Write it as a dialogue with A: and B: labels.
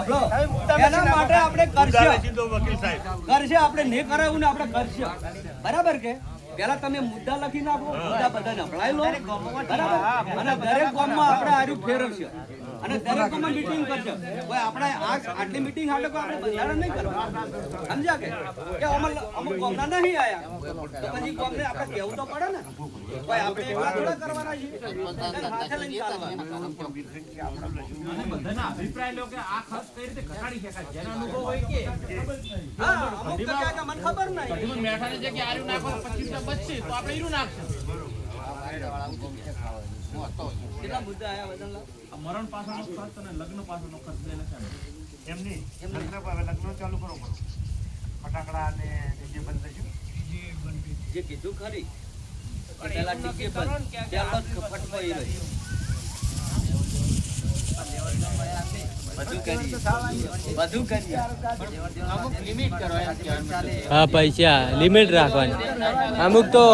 A: એના માટે આપણે કરશે આપણે નહીં કરાવું ને આપણે કરશે બરાબર કે પેલા તમે મુદ્દા લખી નાખો મુદ્દા બધાને અપલાય લો બરાબર અને દરેક ગામમાં આપણે આર્યું ફેરવશે અને દરેક ગામમાં મીટિંગ કરશે કોઈ આપણે આટલી મીટિંગ હાલે કોઈ આપણે બધાને નહીં કરવા સમજ્યા કે અમુક ગામના નહીં આયા તો પછી ગામને આપણે કહેવું તો પડે ને કોઈ આપણે એકલા થોડા કરવાના છે હાથે લઈને ચાલવાના
B: બધાના અભિપ્રાય લો કે આ ખર્ચ કઈ રીતે ઘટાડી શકાય જેનો અનુભવ હોય કે
A: હા અમુક તો કે મને ખબર નહીં
B: કઢીમાં મેઠાની જગ્યાએ આર્યું નાખો 25 બચશે તો આપણે ઈરું નાખશું
A: કેટલા મુદ્દા આયા વજનલા
B: આ મરણ પાછળનો ખર્ચ અને લગ્ન પાછળનો ખર્ચ લઈને સાહેબ
C: એમની લગ્ન ચાલુ કરો ફટાકડા ને જે બંધ થયું
A: જે કીધું ખરી પેલા ટીકે પર પેલો ફટકો ઈ રહ્યો બધું કરીએ
B: અમુક લિમિટ કરો એમ કહેવાનું.
D: હા પૈસા લિમિટ રાખવાની અમુક તો